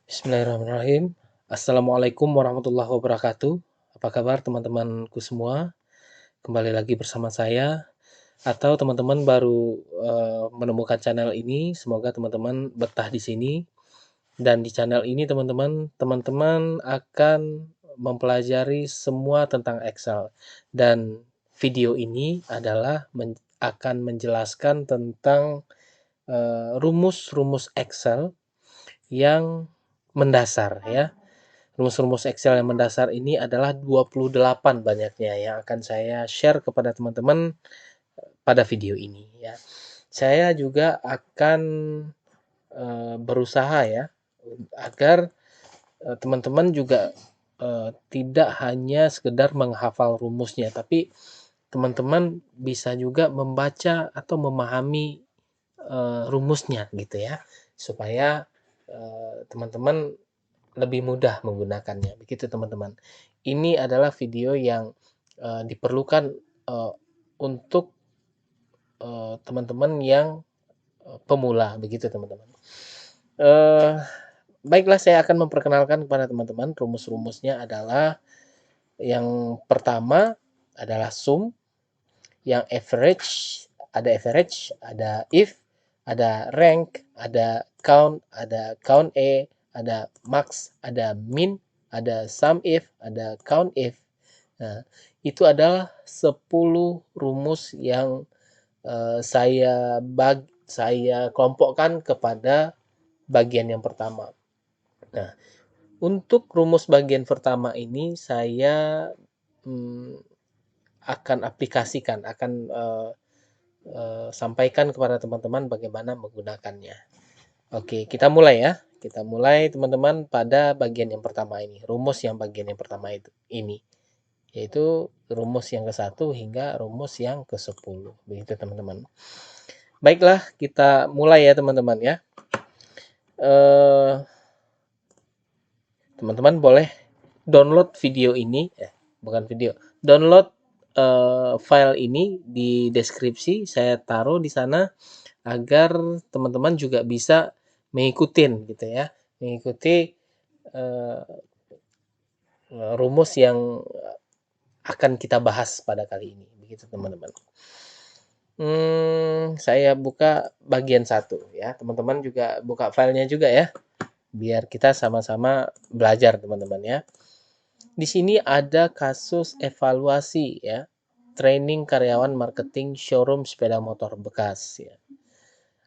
Bismillahirrahmanirrahim. Assalamualaikum warahmatullahi wabarakatuh. Apa kabar teman-temanku semua? Kembali lagi bersama saya. Atau teman-teman baru menemukan channel ini, semoga teman-teman betah di sini. Dan di channel ini teman-teman akan mempelajari semua tentang Excel. Dan video ini adalah akan menjelaskan tentang rumus-rumus Excel yang mendasar ya. Rumus-rumus Excel yang mendasar ini adalah 28 banyaknya yang akan saya share kepada teman-teman pada video ini ya. Saya juga akan berusaha ya agar teman-teman juga tidak hanya sekedar menghafal rumusnya, tapi teman-teman bisa juga membaca atau memahami rumusnya gitu ya, supaya teman-teman lebih mudah menggunakannya. Begitu teman-teman. Ini adalah video yang diperlukan untuk teman-teman yang pemula, begitu teman-teman. Baiklah, saya akan memperkenalkan kepada teman-teman. Rumus-rumusnya adalah yang pertama adalah sum, yang average, ada if, ada rank, ada count A, ada max, ada min, ada sum if, ada count if. Nah, itu adalah 10 rumus yang saya kelompokkan kepada bagian yang pertama. Nah, untuk rumus bagian pertama ini saya akan aplikasikan, akan sampaikan kepada teman-teman bagaimana menggunakannya. Oke, kita mulai ya. Kita mulai teman-teman pada bagian yang pertama ini, rumus yang bagian yang pertama ini, yaitu rumus yang ke-1 hingga rumus yang ke-10. Begitu teman-teman. Baiklah, kita mulai ya teman-teman ya. Teman-teman boleh download video ini, bukan video, download file ini di deskripsi, saya taruh di sana agar teman-teman juga bisa mengikuti gitu ya, mengikuti rumus yang akan kita bahas pada kali ini, begitu teman-teman. Saya buka bagian 1 ya, teman-teman juga buka filenya juga ya, biar kita sama-sama belajar teman-teman ya. Di sini ada kasus evaluasi ya, training karyawan marketing showroom sepeda motor bekas ya.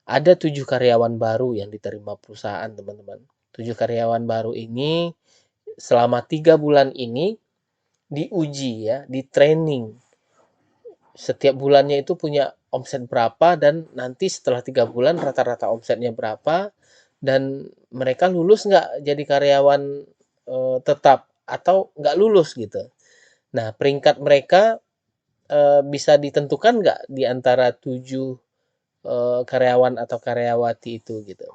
Ada 7 karyawan baru yang diterima perusahaan teman-teman. 7 karyawan baru ini selama 3 bulan ini diuji ya, di training. Setiap bulannya itu punya omset berapa, dan nanti setelah 3 bulan rata-rata omsetnya berapa, dan mereka lulus nggak jadi karyawan tetap atau nggak lulus gitu. Nah, peringkat mereka bisa ditentukan nggak di antara 7 karyawan atau karyawati itu gitu.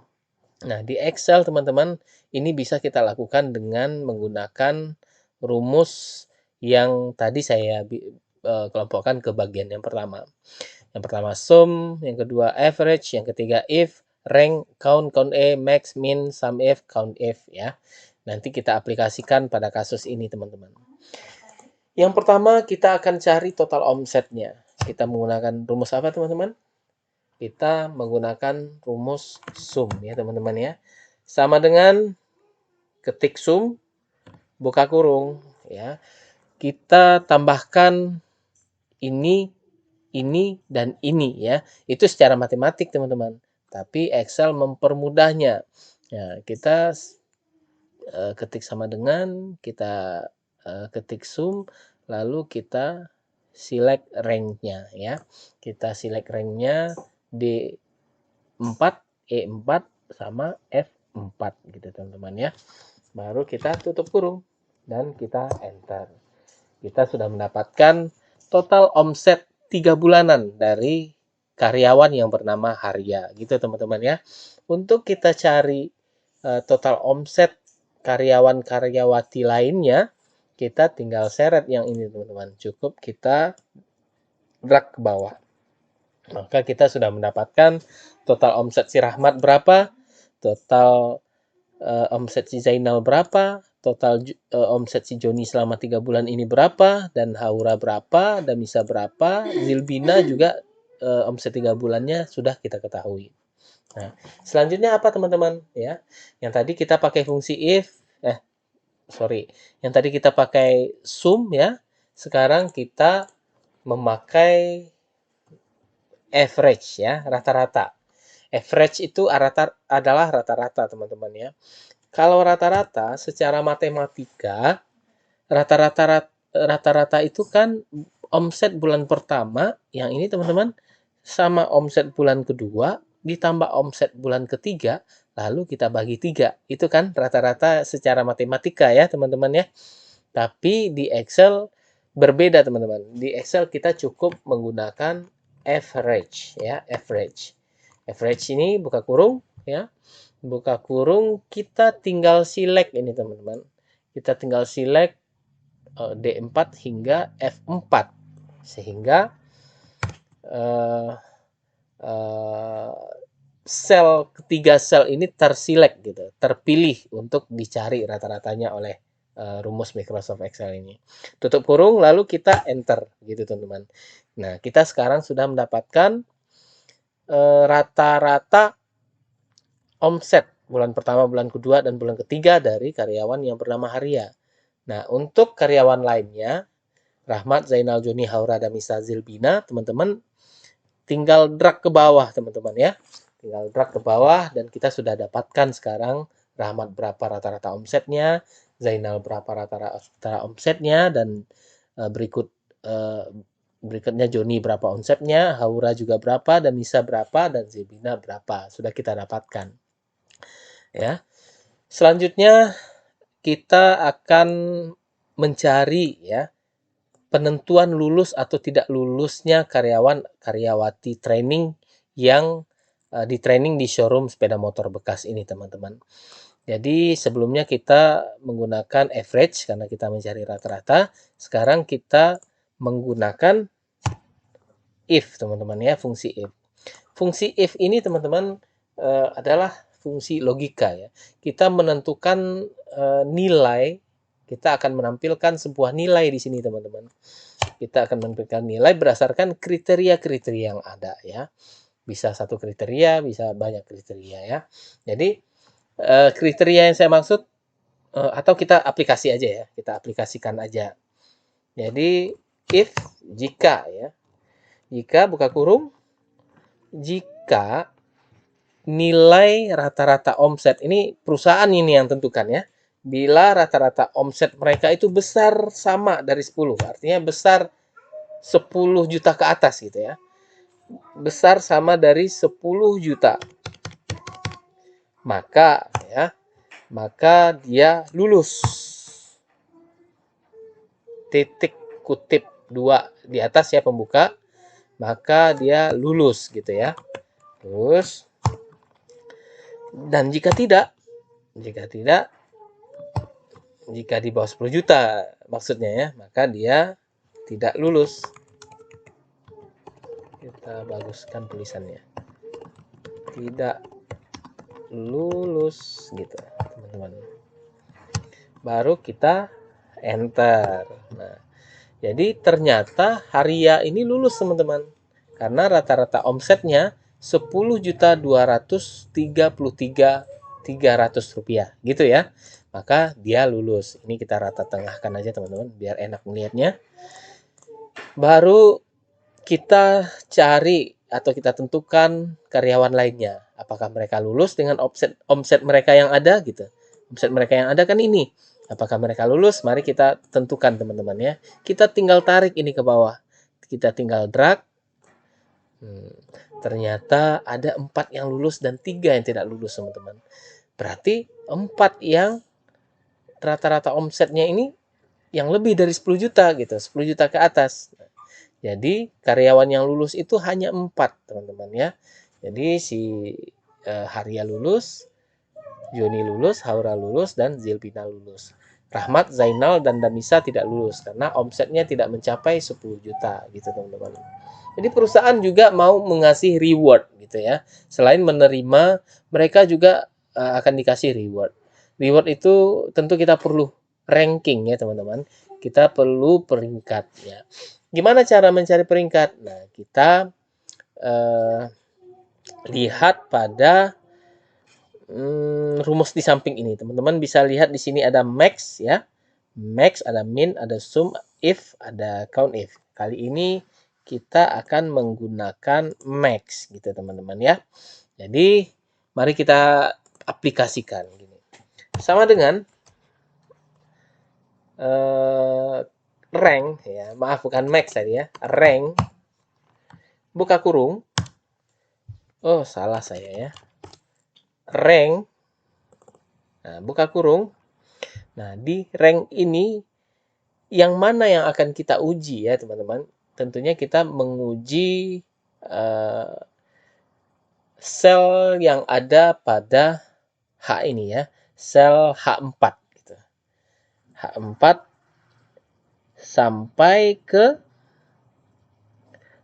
Nah, di Excel teman-teman, ini bisa kita lakukan dengan menggunakan rumus yang tadi saya kelompokkan ke bagian yang pertama. Yang pertama sum, yang kedua average, yang ketiga if, rank, count A, max, min, sum if, count if ya. Nanti kita aplikasikan pada kasus ini teman-teman. Yang pertama kita akan cari total omsetnya. Kita menggunakan rumus apa teman-teman? Kita menggunakan rumus sum ya teman-teman ya. Sama dengan ketik sum, buka kurung ya. Kita tambahkan ini, dan ini ya. Itu secara matematik teman-teman. Tapi Excel mempermudahnya. Nah, kita ketik sama dengan, kita ketik sum, lalu kita select rank-nya ya. Kita select rank-nya D4, E4 sama F4 gitu teman-teman ya. Baru kita tutup kurung dan kita enter. Kita sudah mendapatkan total omset 3 bulanan dari karyawan yang bernama Harya gitu teman-teman ya. Untuk kita cari total omset karyawan-karyawati lainnya, kita tinggal seret yang ini teman-teman. Cukup kita drag ke bawah. Maka kita sudah mendapatkan total omset si Rahmat berapa, total omset si Zainal berapa, total omset si Joni selama 3 bulan ini berapa, dan Haura berapa, Damisa berapa, Zilbina juga omset 3 bulannya sudah kita ketahui. Nah, selanjutnya apa teman-teman? Ya, yang tadi kita pakai fungsi if, yang tadi kita pakai sum ya. Sekarang kita memakai average ya, rata-rata. Average itu adalah rata-rata teman-teman ya. Kalau rata-rata secara matematika, rata-rata itu kan omset bulan pertama, yang ini teman-teman, sama omset bulan kedua, ditambah omset bulan ketiga, lalu kita bagi 3. Itu kan rata-rata secara matematika ya teman-teman ya. Tapi di Excel berbeda teman-teman. Di Excel kita cukup menggunakan average ya, average. Average ini buka kurung ya. Buka kurung, kita tinggal select ini teman-teman. Kita tinggal select D4 hingga F4 sehingga ketiga sel ini terselect gitu, terpilih untuk dicari rata-ratanya oleh rumus Microsoft Excel ini. Tutup kurung lalu kita enter gitu teman-teman. Nah, kita sekarang sudah mendapatkan rata-rata omset bulan pertama, bulan kedua, dan bulan ketiga dari karyawan yang bernama Haria. Nah, untuk karyawan lainnya, Rahmat, Zainal, Joni, Haura, Damisa, Zilbina, teman-teman tinggal drag ke bawah, teman-teman ya. Tinggal drag ke bawah dan kita sudah dapatkan sekarang Rahmat berapa rata-rata omsetnya, Zainal berapa rata-rata omsetnya, dan berikutnya Joni berapa omsetnya, Haura juga berapa, Damisa berapa, dan Zilbina berapa. Sudah kita dapatkan. Ya. Selanjutnya kita akan mencari ya penentuan lulus atau tidak lulusnya karyawati training yang di training di showroom sepeda motor bekas ini teman-teman. Jadi sebelumnya kita menggunakan average karena kita mencari rata-rata. Sekarang kita menggunakan if teman-teman ya, fungsi if. Fungsi if ini teman-teman adalah fungsi logika ya. Kita menentukan nilai, kita akan menampilkan sebuah nilai di sini teman-teman. Kita akan menampilkan nilai berdasarkan kriteria-kriteria yang ada ya. Bisa satu kriteria, bisa banyak kriteria ya. Jadi kriteria yang saya maksud atau kita aplikasi aja ya, kita aplikasikan aja. Jadi if jika ya. Jika buka kurung, jika nilai rata-rata omset ini perusahaan ini yang tentukan ya. Bila rata-rata omset mereka itu besar sama dari 10, artinya besar 10 juta ke atas gitu ya. Besar sama dari 10 juta. Maka dia lulus. Titik kutip 2 di atas ya pembuka. Maka dia lulus gitu ya. Terus dan jika di bawah 10 juta maksudnya ya, maka dia tidak lulus. Kita baguskan tulisannya. Tidak lulus gitu, teman-teman. Baru kita enter. Nah, jadi ternyata Haria ini lulus, teman-teman. Karena rata-rata omsetnya 10.233.300 rupiah gitu ya. Maka dia lulus. Ini kita rata tengahkan aja teman-teman biar enak melihatnya. Baru kita cari atau kita tentukan karyawan lainnya. Apakah mereka lulus dengan omset mereka yang ada gitu. Omset mereka yang ada kan ini. Apakah mereka lulus? Mari kita tentukan teman-teman ya. Kita tinggal tarik ini ke bawah. Kita tinggal drag. Ternyata ada 4 yang lulus dan 3 yang tidak lulus teman-teman. Berarti 4 yang rata-rata omsetnya ini yang lebih dari 10 juta gitu. 10 juta ke atas. Jadi karyawan yang lulus itu hanya 4 teman-teman ya. Jadi si Haria lulus, Joni lulus, Haura lulus, dan Zilbina lulus. Rahmat, Zainal, dan Damisa tidak lulus karena omsetnya tidak mencapai 10 juta gitu teman-teman. Jadi perusahaan juga mau mengasih reward gitu ya. Selain menerima, mereka juga akan dikasih reward. Reward itu tentu kita perlu ranking ya teman-teman. Kita perlu peringkat ya. Gimana cara mencari peringkat? Nah, kita lihat pada rumus di samping ini. Teman-teman bisa lihat di sini ada max ya. Max, ada min, ada sum if, ada count if. Kali ini kita akan menggunakan max gitu teman-teman ya. Jadi mari kita aplikasikan gini. Sama dengan rank ya, maaf bukan max tadi ya. Rank buka kurung. Oh, salah saya ya. Rank. Nah, buka kurung. Nah, di rank ini yang mana yang akan kita uji ya, teman-teman? Tentunya kita menguji sel yang ada pada H ini ya, sel H4 gitu. H4 sampai ke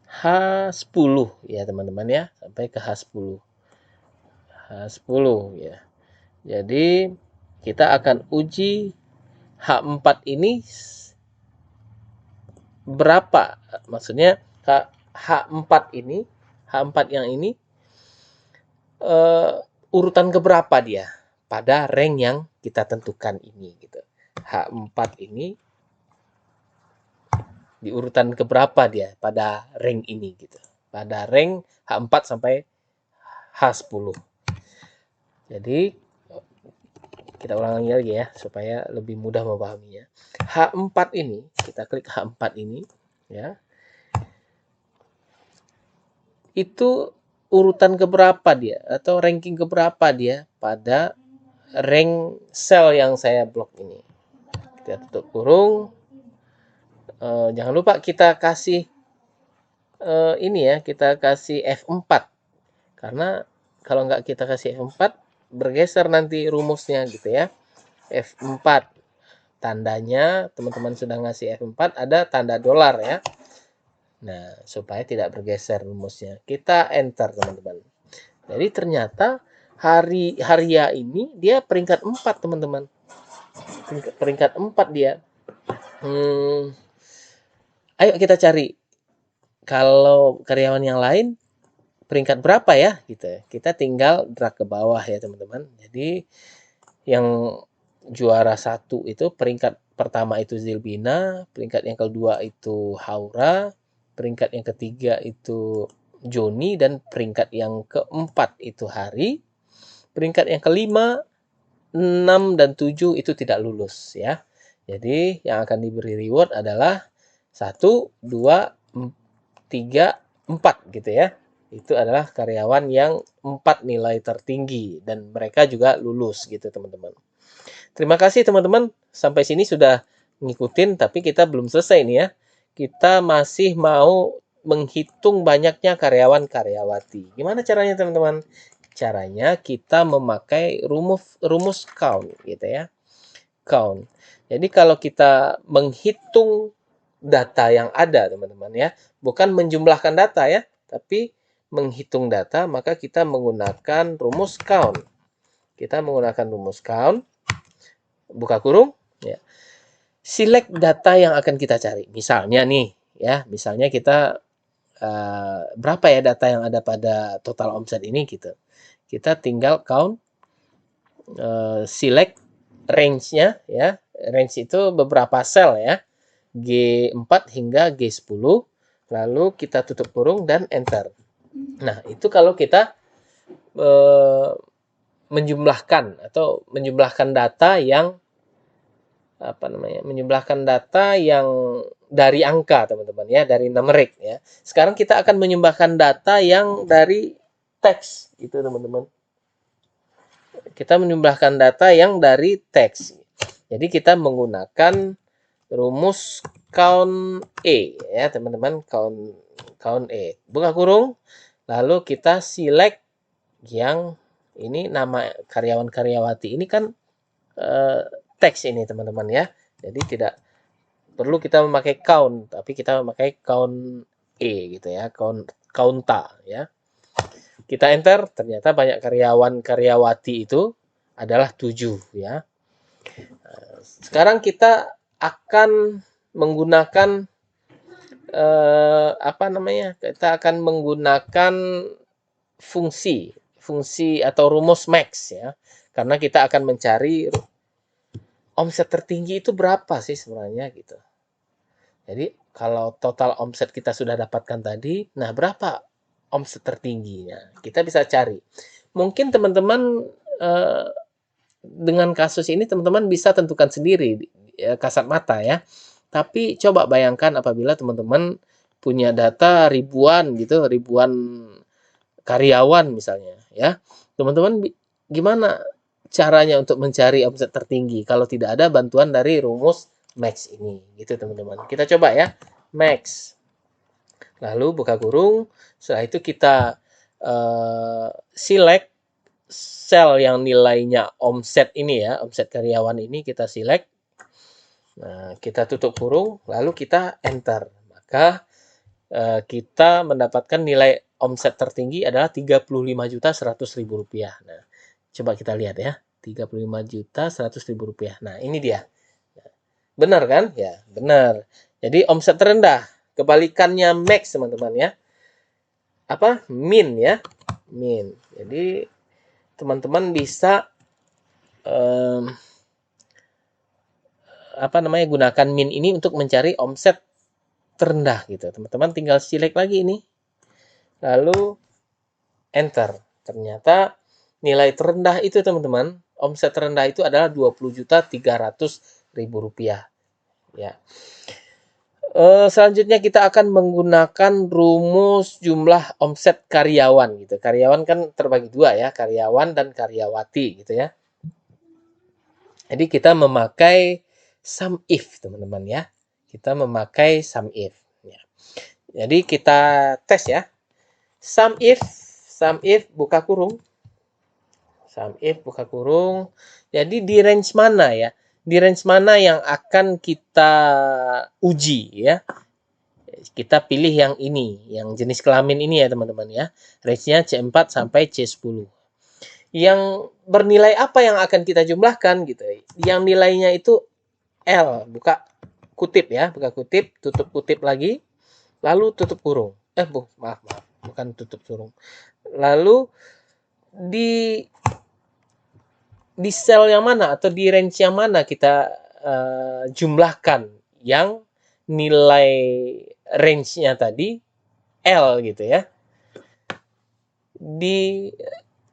H10 ya, teman-teman ya, sampai ke H10. H10 ya. Jadi kita akan uji H4 ini berapa? Maksudnya H4 ini, H4 yang ini urutan keberapa dia pada rank yang kita tentukan ini gitu. H4 ini di urutan keberapa dia pada rank ini gitu. Pada rank H4 sampai H10. Jadi kita ulangi lagi ya supaya lebih mudah memahaminya. H4 ini, kita klik H4 ini ya. Itu urutan keberapa dia atau ranking keberapa dia pada rank sel yang saya blok ini. Kita tutup kurung. Jangan lupa kita kasih ini ya, kita kasih F4. Karena kalau nggak kita kasih F4, bergeser nanti rumusnya gitu ya. F4. Tandanya, teman-teman sudah ngasih F4, ada tanda dolar ya. Nah, supaya tidak bergeser rumusnya. Kita enter, teman-teman. Jadi ternyata Haria ini dia peringkat 4, teman-teman. Peringkat 4 dia. Ayo kita cari. Kalau karyawan yang lain peringkat berapa ya gitu. Kita tinggal drag ke bawah ya teman-teman. Jadi yang juara 1 itu peringkat pertama itu Zilbina, peringkat yang kedua itu Haura, peringkat yang ketiga itu Joni, dan peringkat yang keempat itu Hari. Peringkat yang kelima, 6 dan 7 itu tidak lulus ya. Jadi yang akan diberi reward adalah 1, 2, 3, 4 gitu ya. Itu adalah karyawan yang 4 nilai tertinggi dan mereka juga lulus gitu teman-teman. Terima kasih teman-teman, sampai sini sudah ngikutin tapi kita belum selesai nih ya. Kita masih mau menghitung banyaknya karyawan-karyawati. Gimana caranya teman-teman? Caranya kita memakai rumus count gitu ya. Count. Jadi kalau kita menghitung data yang ada teman-teman ya, bukan menjumlahkan data ya, tapi menghitung data, maka kita menggunakan rumus count. Kita menggunakan rumus count, buka kurung ya. Select data yang akan kita cari. Misalnya nih ya, misalnya kita berapa ya data yang ada pada total omset ini gitu. Kita tinggal count, select range-nya ya. Range itu beberapa sel ya. G4 hingga G10, lalu kita tutup kurung dan enter. Nah, itu kalau kita menjumlahkan atau menjumlahkan data yang menjumlahkan data yang dari angka teman-teman ya, dari numerik ya. Sekarang kita akan menjumlahkan data yang dari teks itu teman-teman. Kita menjumlahkan data yang dari teks. Jadi kita menggunakan rumus count E ya teman-teman, count E. Buka kurung, lalu kita select yang ini nama karyawan-karyawati ini kan teks ini teman-teman ya. Jadi tidak perlu kita memakai count, tapi kita memakai count E gitu ya, counta ya. Kita enter, ternyata banyak karyawan-karyawati itu adalah 7 ya. Sekarang kita akan menggunakan kita akan menggunakan fungsi atau rumus max ya. Karena kita akan mencari omset tertinggi itu berapa sih sebenarnya gitu. Jadi kalau total omset kita sudah dapatkan tadi, nah berapa omset tertingginya? Kita bisa cari. Mungkin teman-teman dengan kasus ini teman-teman bisa tentukan sendiri ya, kasat mata ya. Tapi coba bayangkan apabila teman-teman punya data ribuan gitu, ribuan karyawan misalnya ya. Teman-teman gimana caranya untuk mencari omset tertinggi kalau tidak ada bantuan dari rumus max ini gitu teman-teman. Kita coba ya, max. Lalu buka kurung, setelah itu kita select sel yang nilainya omset ini ya, omset karyawan ini kita select. Nah, kita tutup kurung, lalu kita enter. Maka kita mendapatkan nilai omset tertinggi adalah Rp35.100.000. Nah, coba kita lihat ya, Rp35.100.000. Nah, ini dia. Benar kan? Ya, benar. Jadi omset terendah, kebalikannya max teman-teman ya. Apa? Min ya. Min. Jadi teman-teman bisa gunakan min ini untuk mencari omset terendah gitu. Teman-teman tinggal select lagi ini. Lalu enter. Ternyata nilai terendah itu teman-teman, omset terendah itu adalah Rp20.300.000 ya. Selanjutnya kita akan menggunakan rumus jumlah omset karyawan gitu. Karyawan kan terbagi dua ya, karyawan dan karyawati gitu ya. Jadi kita memakai sum if teman-teman ya. Kita memakai sum if ya. Jadi kita tes ya. Sum if buka kurung. Sum if buka kurung. Jadi di range mana ya? Di range mana yang akan kita uji ya? Kita pilih yang ini, yang jenis kelamin ini ya teman-teman ya. Range-nya C4 sampai C10. Yang bernilai apa yang akan kita jumlahkan gitu. Yang nilainya itu L, buka kutip ya, buka kutip, tutup kutip lagi, lalu tutup kurung. Maaf, bukan tutup kurung. Lalu di sel yang mana atau di range yang mana kita jumlahkan yang nilai range-nya tadi L gitu ya. Di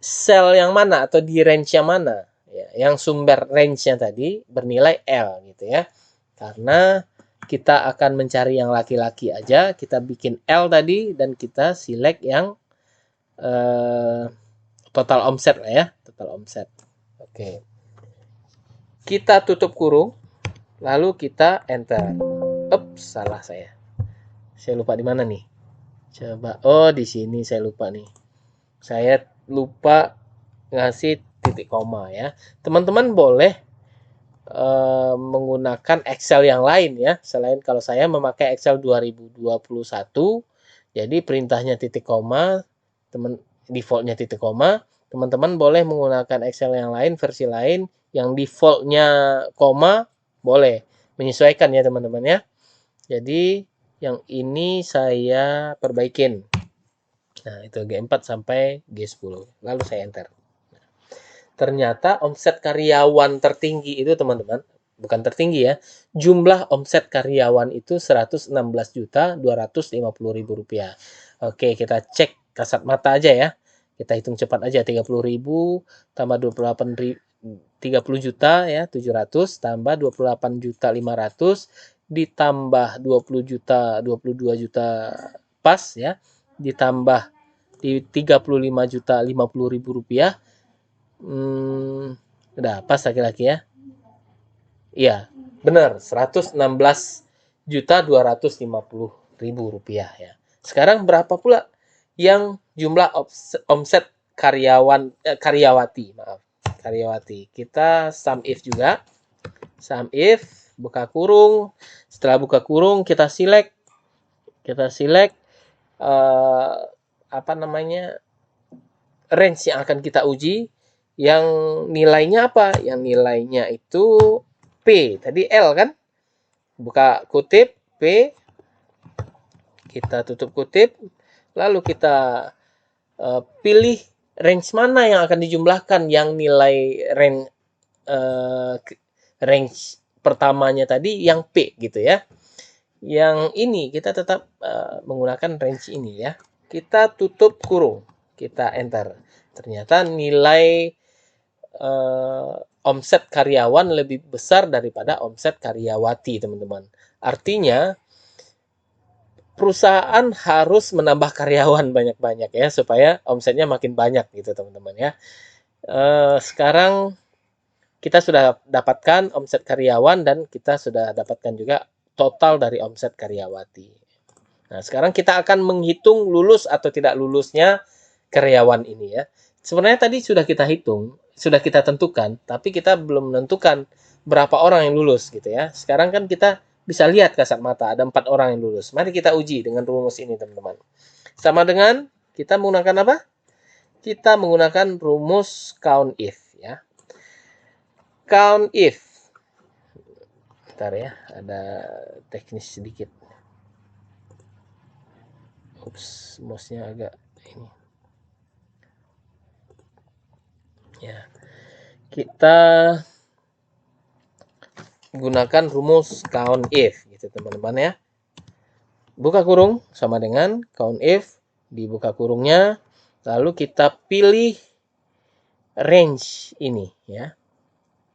sel yang mana atau di range yang mana ya, yang sumber range-nya tadi bernilai L gitu ya. Karena kita akan mencari yang laki-laki aja, kita bikin L tadi dan kita select yang total omset lah ya, total omset. Oke. Kita tutup kurung, lalu kita enter. Salah saya. Saya lupa di mana nih? Coba. Oh, di sini saya lupa nih. Saya lupa ngasih titik koma ya. Teman-teman boleh menggunakan Excel yang lain ya. Selain kalau saya memakai Excel 2021, jadi perintahnya titik koma, defaultnya titik koma. Teman-teman boleh menggunakan Excel yang lain, versi lain, yang defaultnya koma, boleh menyesuaikan ya teman-teman ya. Jadi yang ini saya perbaikin. Nah, itu G4 sampai G10. Lalu saya enter. Ternyata omset karyawan tertinggi itu teman-teman, bukan tertinggi ya, jumlah omset karyawan itu Rp116.250.000. Oke, kita cek kasat mata aja ya. Kita hitung cepat aja, 30.000 tambah 30 juta ya, 700 tambah 28.500 ditambah 20 juta, 22 juta pas ya, ditambah di 35.050.000 rupiah. Udah pas laki-laki ya. Iya, benar, Rp116.250.000 ya. Sekarang berapa pula yang jumlah omset karyawati, maaf. Karyawati. Kita sum if juga. Sum if, buka kurung. Setelah buka kurung kita select range yang akan kita uji. Yang nilainya apa? Yang nilainya itu P. Tadi L kan? Buka kutip, P. Kita tutup kutip. Lalu kita pilih range mana yang akan dijumlahkan. Yang nilai range pertamanya tadi yang P gitu ya. Yang ini kita tetap menggunakan range ini ya. Kita tutup kurung. Kita enter. Ternyata nilai omset karyawan lebih besar daripada omset karyawati, teman-teman. Artinya, perusahaan harus menambah karyawan banyak-banyak ya, supaya omsetnya makin banyak gitu, teman-teman ya. Sekarang kita sudah dapatkan omset karyawan dan kita sudah dapatkan juga total dari omset karyawati. Nah, sekarang kita akan menghitung lulus atau tidak lulusnya karyawan ini ya. Sebenarnya tadi sudah kita hitung, sudah kita tentukan, tapi kita belum menentukan berapa orang yang lulus gitu ya. Sekarang kan kita bisa lihat kasat mata ada 4 orang yang lulus. Mari kita uji dengan rumus ini, teman-teman. Sama dengan kita menggunakan apa? Kita menggunakan rumus count if ya. Count if. Bentar ya, ada teknis sedikit. Ups, mouse-nya agak ini. Ya. Kita gunakan rumus count if gitu, teman-teman ya. Buka kurung sama dengan count if, dibuka kurungnya, lalu kita pilih range ini ya.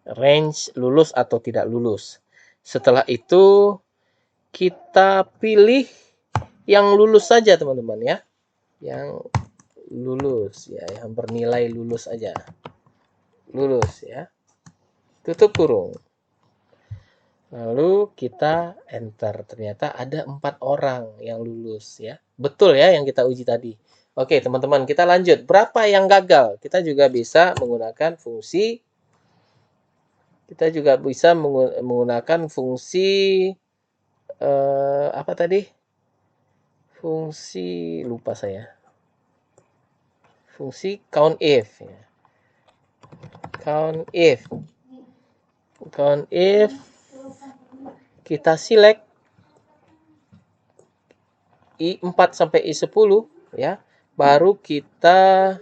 Range lulus atau tidak lulus. Setelah itu kita pilih yang lulus saja, teman-teman ya. Yang lulus ya, yang bernilai lulus aja. Lulus ya. Tutup kurung. Lalu kita enter. Ternyata ada 4 orang yang lulus ya. Betul ya yang kita uji tadi. Oke, teman-teman, kita lanjut. Berapa yang gagal? Kita juga bisa menggunakan fungsi apa tadi? Fungsi lupa saya. Fungsi count if ya. Count if. Count if kita select I4 sampai I10 ya. Baru kita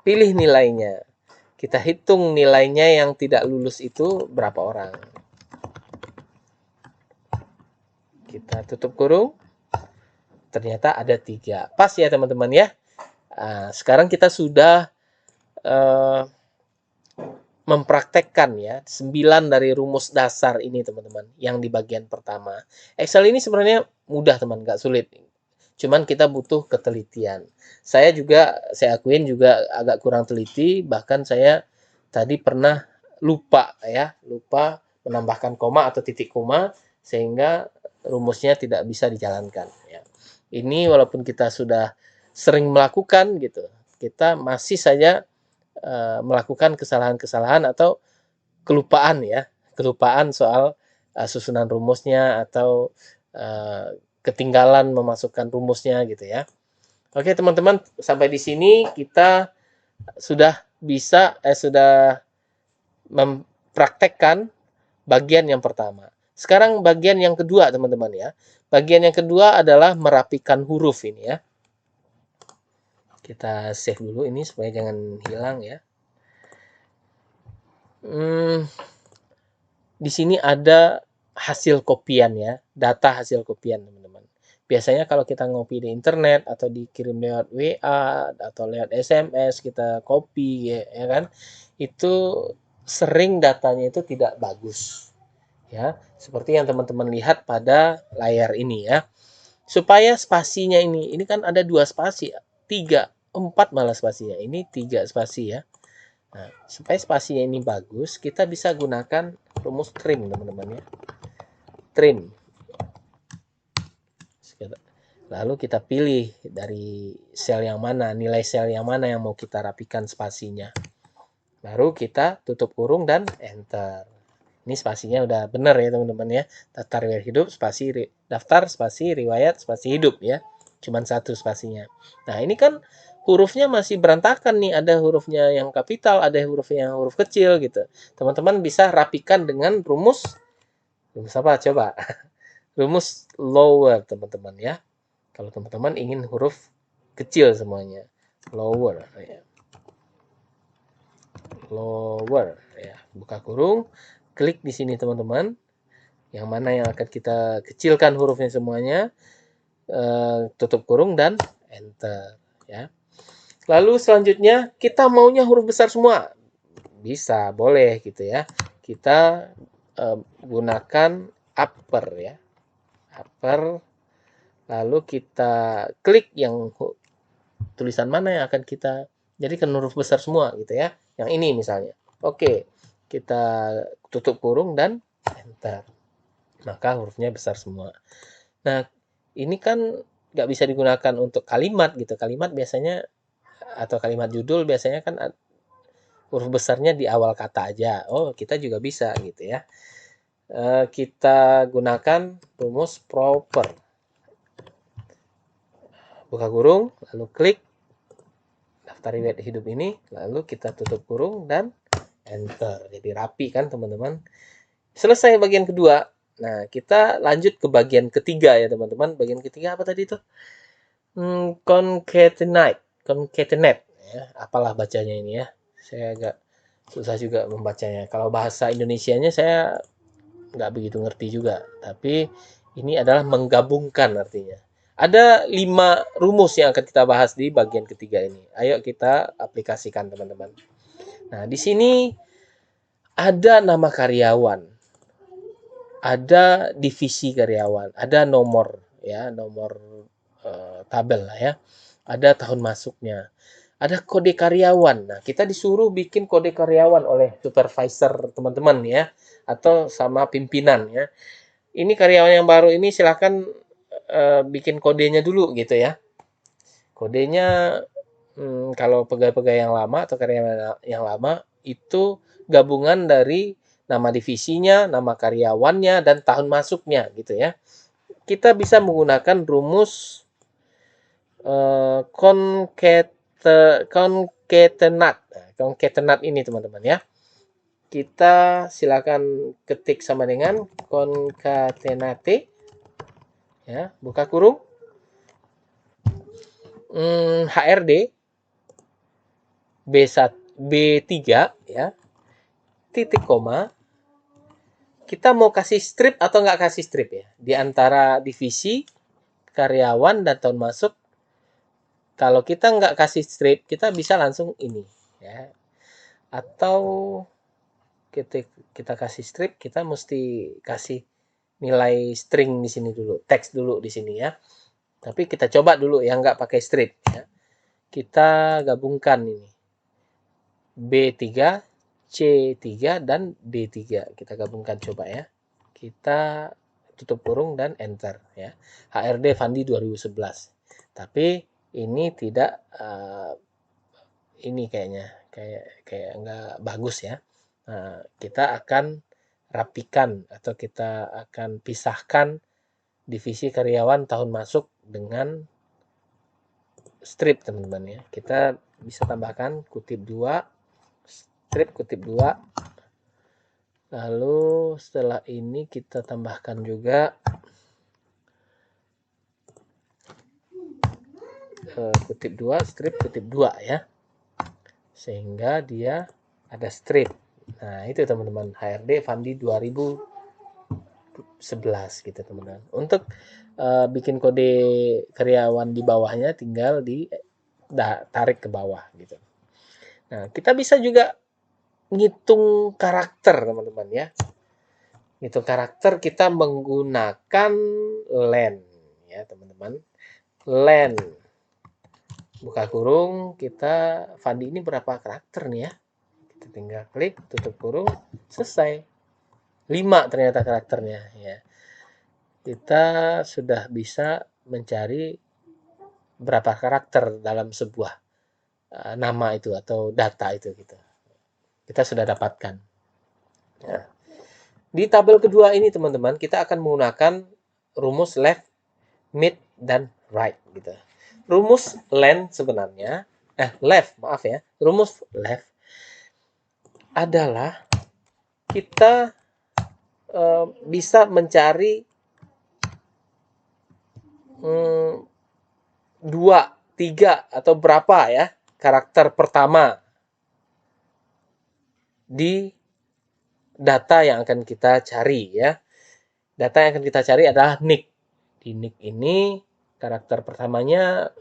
pilih nilainya. Kita hitung nilainya yang tidak lulus itu berapa orang. Kita tutup kurung. Ternyata ada 3. Pas ya, teman-teman ya. Nah, sekarang kita sudah mempraktekkan ya 9 dari rumus dasar ini, teman-teman, yang di bagian pertama. Excel ini sebenarnya mudah, teman, nggak sulit. Cuman kita butuh ketelitian. Saya akuin juga agak kurang teliti, bahkan saya tadi pernah lupa menambahkan koma atau titik koma sehingga rumusnya tidak bisa dijalankan ya. Ini walaupun kita sudah sering melakukan gitu, kita masih saja melakukan kesalahan-kesalahan atau kelupaan ya, kelupaan soal susunan rumusnya atau ketinggalan memasukkan rumusnya gitu ya. Oke, teman-teman, sampai di sini kita sudah mempraktekkan bagian yang pertama. Sekarang bagian yang kedua, teman-teman ya. Bagian yang kedua adalah merapikan huruf ini ya. Kita save dulu ini supaya jangan hilang ya. Di sini ada hasil kopian ya, data hasil kopian, teman-teman. Biasanya kalau kita ngopi di internet atau dikirim lewat WA atau lewat SMS, kita copy ya kan, itu sering datanya itu tidak bagus ya, seperti yang teman-teman lihat pada layar ini ya. Supaya spasinya ini kan ada 2 spasi, 3, 4 malah spasinya, ini 3 spasi ya. Nah, supaya spasinya ini bagus, kita bisa gunakan rumus trim, teman-teman ya. Trim. Lalu kita pilih dari sel yang mana, nilai sel yang mana yang mau kita rapikan spasinya. Baru kita tutup kurung dan enter. Ini spasinya udah benar ya, teman-teman ya. Daftar riwayat hidup, daftar, spasi riwayat, spasi hidup ya. Cuman 1 spasinya. Nah, ini kan hurufnya masih berantakan nih, ada hurufnya yang kapital, ada hurufnya yang huruf kecil gitu. Teman-teman bisa rapikan dengan rumus apa coba? Rumus lower teman-teman ya. Kalau teman-teman ingin huruf kecil semuanya, lower ya. Lower ya, buka kurung, klik di sini teman-teman. Yang mana yang akan kita kecilkan hurufnya semuanya, tutup kurung dan enter ya. Lalu selanjutnya kita maunya huruf besar semua, bisa, boleh gitu ya. Kita gunakan upper ya, upper. Lalu kita klik yang tulisan mana yang akan kita jadikan huruf besar semua gitu ya. Yang ini misalnya. Oke, kita tutup kurung dan enter. Maka hurufnya besar semua. Nah, ini kan nggak bisa digunakan untuk kalimat gitu. Kalimat biasanya atau kalimat judul biasanya kan huruf besarnya di awal kata aja. Oh, kita juga bisa gitu ya. Kita gunakan rumus proper. Buka kurung, lalu klik daftar riwayat hidup ini, lalu kita tutup kurung dan enter. Jadi rapi kan teman-teman. Selesai bagian kedua. Nah, kita lanjut ke bagian ketiga ya teman-teman. Bagian ketiga apa tadi tuh? Concatenate. Concatenate. Ya, apalah bacanya ini ya. Saya agak susah juga membacanya. Kalau bahasa Indonesianya saya nggak begitu ngerti juga. Tapi ini adalah menggabungkan artinya. Ada 5 rumus yang akan kita bahas di bagian ketiga ini. Ayo kita aplikasikan teman-teman. Nah, di sini ada nama karyawan, ada divisi karyawan, ada nomor ya, nomor tabel lah ya. Ada tahun masuknya. Ada kode karyawan. Nah, kita disuruh bikin kode karyawan oleh supervisor teman-teman ya, atau sama pimpinan ya. Ini karyawan yang baru ini silakan bikin kodenya dulu gitu ya. Kodenya kalau pegawai-pegawai yang lama atau karyawan yang lama itu gabungan dari nama divisinya, nama karyawannya, dan tahun masuknya gitu ya. Kita bisa menggunakan rumus concatenate. Nah, concatenate ini teman-teman ya. Kita silakan ketik sama dengan concatenate ya, buka kurung. HRD B3 ya, titik koma. Kita mau kasih strip atau nggak kasih strip ya, di antara divisi, karyawan, dan tahun masuk. Kalau kita nggak kasih strip, kita bisa langsung ini ya. Atau kita kasih strip, kita mesti kasih nilai string di sini dulu, teks dulu di sini ya. Tapi kita coba dulu yang nggak pakai strip ya. Kita gabungkan ini B3, C3, dan D3. Kita gabungkan coba ya. Kita tutup kurung dan enter ya. HRD Fandi 2011. Tapi ini tidak ini kayak nggak bagus ya. Nah, kita akan rapikan atau kita akan pisahkan divisi karyawan tahun masuk dengan strip teman-teman ya. Kita bisa tambahkan kutip 2, strip kutip 2. Lalu setelah ini kita tambahkan juga kutip 2, strip kutip 2 ya. Sehingga dia ada strip. Nah, itu teman-teman, HRD Fandi 2011 gitu teman-teman. Untuk bikin kode karyawan di bawahnya tinggal tarik ke bawah gitu. Nah, kita bisa juga ngitung karakter teman-teman ya. Ngitung karakter kita menggunakan len ya teman-teman. Len. Buka kurung, kita Fandi ini berapa karakter nih ya. Kita tinggal klik, tutup kurung, selesai. 5 ternyata karakternya ya. Kita sudah bisa mencari berapa karakter dalam sebuah nama itu atau data itu gitu. Kita sudah dapatkan. Ya. Di tabel kedua ini teman-teman, kita akan menggunakan rumus left, mid, dan right gitu. Rumus len sebenarnya left, maaf ya. Rumus left adalah kita bisa mencari 2, 3 atau berapa ya karakter pertama di data yang akan kita cari ya. Data yang akan kita cari adalah nick. Di nick ini karakter pertamanya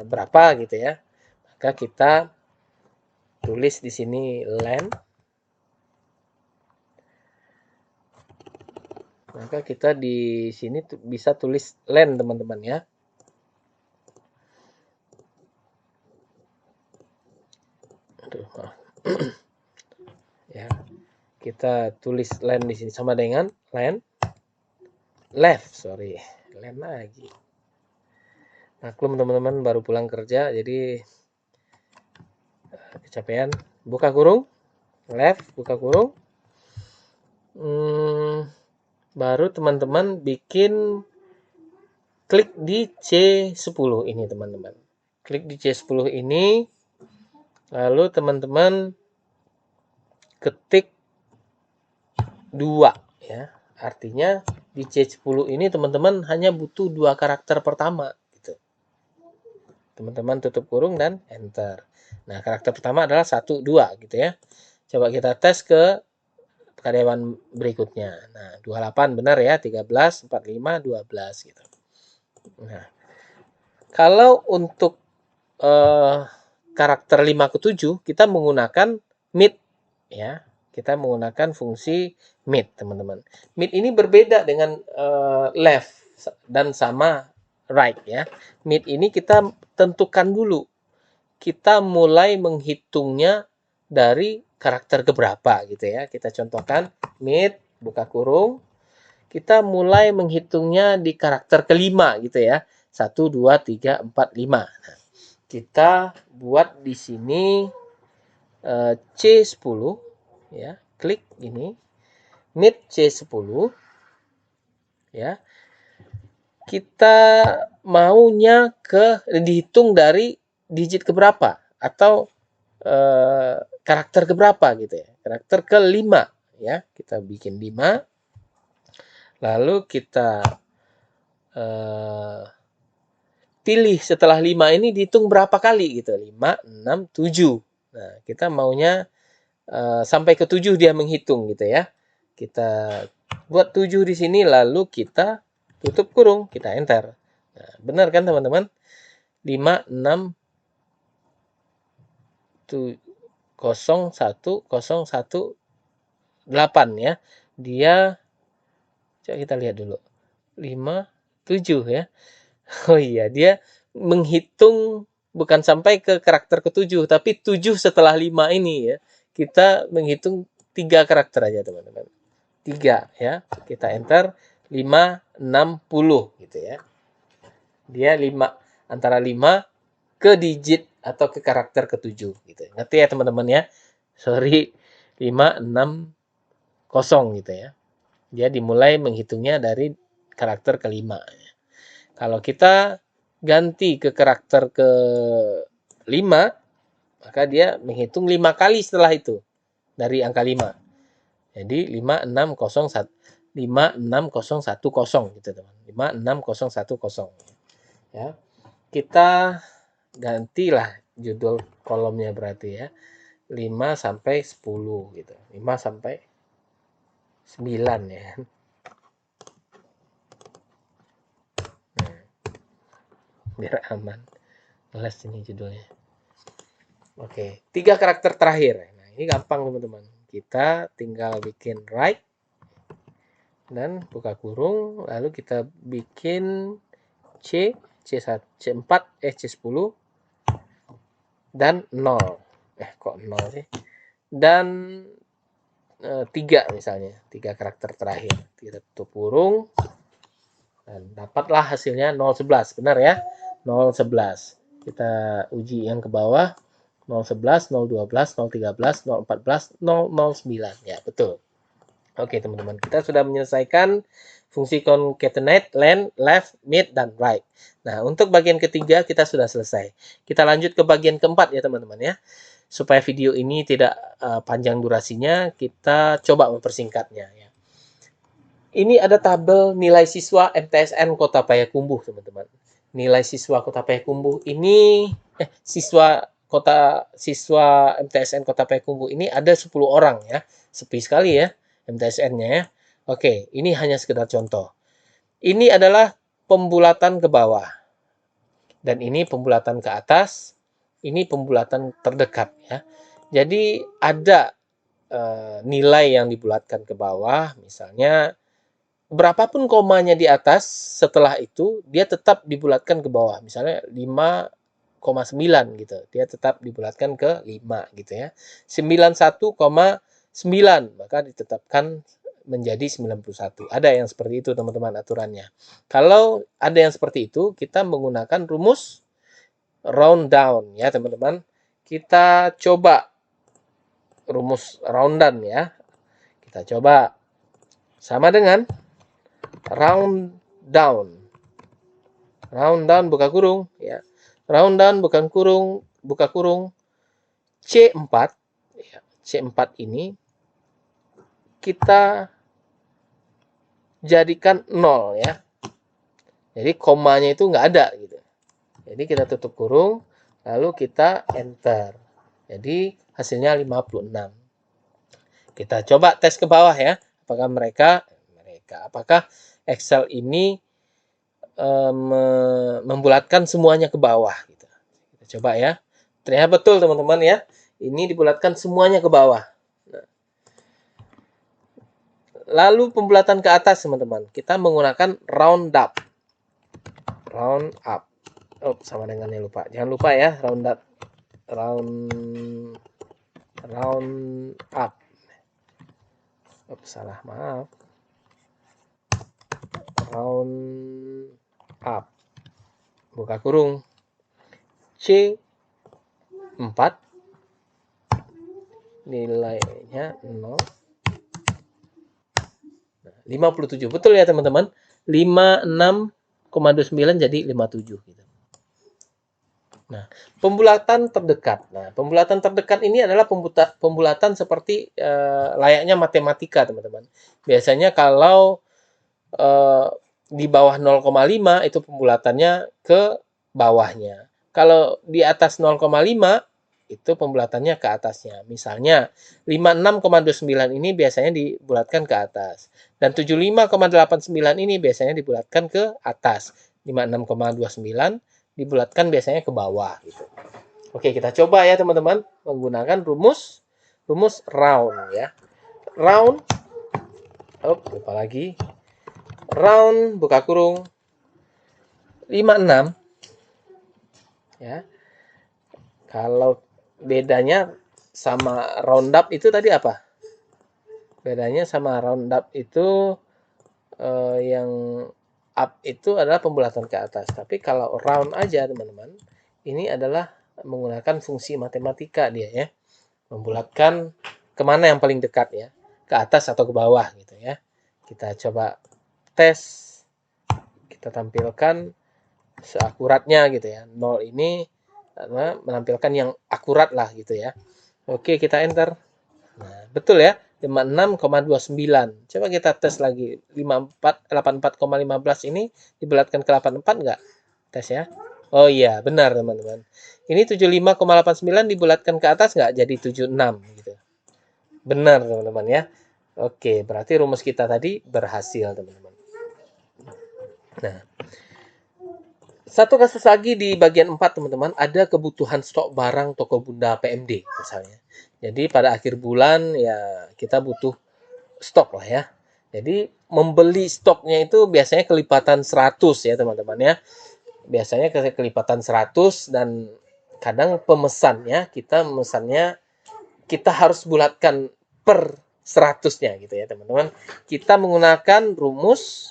berapa gitu ya. Maka kita tulis di sini len. Maka kita di sini bisa tulis len teman-teman ya. Aduh, maaf. Ya. Kita tulis len di sini sama dengan len left, sorry. Len lagi. Maklum teman-teman baru pulang kerja jadi kecapean. Buka kurung, left, buka kurung. Baru teman-teman bikin klik di C10 ini teman-teman. Klik di C10 ini, lalu teman-teman ketik 2 ya. Artinya di C10 ini teman-teman hanya butuh 2 karakter pertama gitu. Teman-teman tutup kurung dan enter. Nah, karakter pertama adalah 1, 2 gitu ya. Coba kita tes ke karyawan berikutnya. Nah, 28 benar ya, 13, 45, 12 gitu. Nah, kalau untuk karakter 5 ke 7 kita menggunakan mid ya. Kita menggunakan fungsi mid, teman-teman. Mid ini berbeda dengan left dan sama right ya. Mid ini kita tentukan dulu. Kita mulai menghitungnya dari karakter keberapa gitu ya. Kita contohkan mid, buka kurung. Kita mulai menghitungnya di karakter kelima gitu ya. 1, 2, 3, 4, 5. Nah, kita buat di sini C10 ya. Klik ini. Mid C10 ya. Kita maunya dihitung dari digit keberapa atau karakter keberapa gitu ya. Karakter ke-5 ya. Kita bikin 5. Lalu kita pilih setelah 5 ini dihitung berapa kali gitu. 5, 6, 7. Nah, kita maunya sampai ke 7 dia menghitung gitu ya. Kita buat 7 di sini lalu kita tutup kurung, kita enter. Nah, benar kan teman-teman? 5, 6, 0, 1, 0, 1, 8 ya. Dia coba kita lihat dulu. 5, 7 ya. Oh iya, dia menghitung bukan sampai ke karakter ke-7, tapi 7 setelah 5 ini ya. Kita menghitung 3 karakter aja teman-teman. 3 ya. Kita enter 5, 6, 10 gitu ya. Dia 5 antara 5 ke digit atau ke karakter ke-7 gitu. Ngerti ya teman-teman ya? Sorry, 5, 6, 0 gitu ya. Dia dimulai menghitungnya dari karakter ke-5. Kalau kita ganti ke karakter ke-5, maka dia menghitung 5 kali setelah itu dari angka 5. Jadi 5, 6, 0, 1. 5, 6, 0, 1, 0 gitu teman. 5, 6, 0, 1, 0. Ya. Kita gantilah judul kolomnya berarti ya. 5 sampai 10 gitu. 5 sampai 9 ya. Nah, biar aman. Jelas ini judulnya. Oke, 3 karakter terakhir. Nah, ini gampang teman-teman. Kita tinggal bikin right dan buka kurung, lalu kita bikin C1, C4, C10 dan 0. Kok 0 sih? Dan 3 misalnya, 3 karakter terakhir. Kita tutup kurung dan dapatlah hasilnya 011. Benar ya? 011. Kita uji yang ke bawah. 011, 012, 013, 014, 009. Ya, betul. Oke, teman-teman. Kita sudah menyelesaikan Fungsi concatenate, left, mid, dan right. Nah, untuk bagian ketiga kita sudah selesai. Kita lanjut ke bagian keempat ya teman-teman ya. Supaya video ini tidak panjang durasinya, kita coba mempersingkatnya ya. Ini ada tabel nilai siswa MTSN Kota Payakumbuh, teman-teman. Nilai siswa Kota Payakumbuh ini siswa MTSN Kota Payakumbuh ini ada 10 orang ya. Sepi sekali ya MTSN-nya ya. Oke, ini hanya sekedar contoh. Ini adalah pembulatan ke bawah. Dan ini pembulatan ke atas. Ini pembulatan terdekat ya. Jadi ada nilai yang dibulatkan ke bawah, misalnya berapapun komanya di atas, setelah itu dia tetap dibulatkan ke bawah. Misalnya 5,9 gitu. Dia tetap dibulatkan ke 5 gitu ya. 91,9 maka ditetapkan menjadi 91. Ada yang seperti itu teman-teman aturannya. Kalau ada yang seperti itu, kita menggunakan rumus round down ya teman-teman. Kita coba rumus round down ya. Kita coba sama dengan round down. Round down buka kurung ya. Round down bukan kurung, buka kurung. C4 ya. C4 ini kita jadikan 0 ya. Jadi komanya itu nggak ada gitu. Jadi kita tutup kurung, lalu kita enter. Jadi hasilnya 56. Kita coba tes ke bawah ya. Apakah Excel ini membulatkan semuanya ke bawah gitu. Kita coba ya. Ternyata betul teman-teman ya. Ini dibulatkan semuanya ke bawah. Lalu pembulatan ke atas teman-teman, kita menggunakan round up. Round up. Oh, sama dengannya lupa. Jangan lupa ya, round up. Round up. Oh, salah, maaf. Round up. Buka kurung. C4 nilainya 0. 57. Betul ya teman-teman? 56,29 jadi 57 gitu. Nah, pembulatan terdekat. Nah, pembulatan terdekat ini adalah pembulatan seperti layaknya matematika, teman-teman. Biasanya kalau di bawah 0,5 itu pembulatannya ke bawahnya. Kalau di atas 0,5 itu pembulatannya ke atasnya. Misalnya 56,29 ini biasanya dibulatkan ke atas. Dan 75,89 ini biasanya dibulatkan ke atas. 56,29 dibulatkan biasanya ke bawah gitu. Oke, kita coba ya teman-teman menggunakan rumus round ya. Round. Lupa lagi. Round buka kurung 56 ya. Kalau bedanya sama round up itu tadi apa? Bedanya sama round up itu yang up itu adalah pembulatan ke atas. Tapi kalau round aja teman-teman, ini adalah menggunakan fungsi matematika dia ya. Membulatkan kemana yang paling dekat ya. Ke atas atau ke bawah gitu ya. Kita coba tes. Kita tampilkan seakuratnya gitu ya. 0 ini menampilkan yang akurat lah gitu ya. Oke, kita enter. Nah, betul ya. 56,29. Coba kita tes lagi. 84,15 ini dibulatkan ke 84 enggak? Tes ya. Oh iya, benar teman-teman. Ini 75,89 dibulatkan ke atas enggak? Jadi 76 gitu. Benar teman-teman ya. Oke, berarti rumus kita tadi berhasil teman-teman. Nah, satu kasus lagi di bagian 4 teman-teman, ada kebutuhan stok barang toko bunda PMD misalnya. Jadi pada akhir bulan ya kita butuh stok lah ya. Jadi membeli stoknya itu biasanya kelipatan 100 ya teman-teman ya. Biasanya kelipatan 100 dan kadang pemesannya kita harus bulatkan per 100-nya gitu ya teman-teman. Kita menggunakan rumus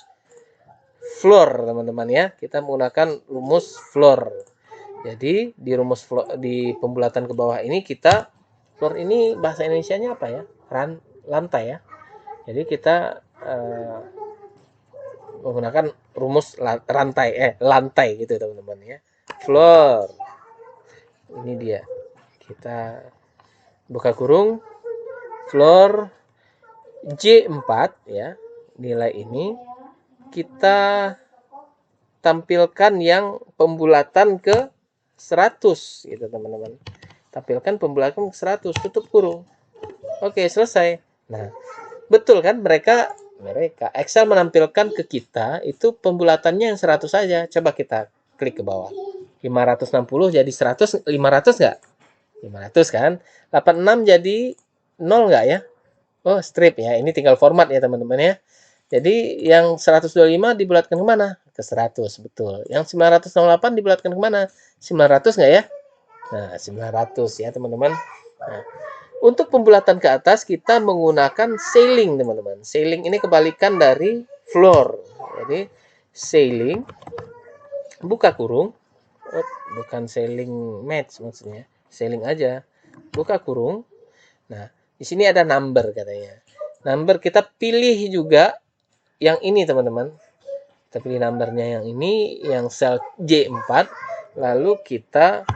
floor teman-teman ya. Kita menggunakan rumus floor. Jadi di rumus floor, di pembulatan ke bawah ini kita floor ini bahasa Indonesianya apa ya? Lantai ya. Jadi kita menggunakan rumus lantai gitu teman-teman ya. Floor. Ini dia. Kita buka kurung floor J4 ya. Nilai ini kita tampilkan yang pembulatan ke 100 gitu teman-teman. Tampilkan pembulatan ke 100, tutup kurung. Oke, selesai. Nah, betul kan mereka Excel menampilkan ke kita itu pembulatannya yang 100 saja. Coba kita klik ke bawah. 560 jadi 100, 500 enggak? 500 kan? 86 jadi 0 enggak ya? Oh, strip ya. Ini tinggal format ya teman-teman ya. Jadi yang 125 dibulatkan kemana? Ke 100, betul. Yang 968 dibulatkan kemana? 900 enggak ya? Nah, 900 ya teman-teman. Nah, untuk pembulatan ke atas kita menggunakan ceiling teman-teman. Ceiling ini kebalikan dari floor. Jadi ceiling buka kurung, bukan ceiling match maksudnya. Ceiling aja. Buka kurung. Nah, di sini ada number katanya. Number kita pilih juga yang ini teman-teman. Kita pilih numbernya yang ini, yang sel J4. Lalu kita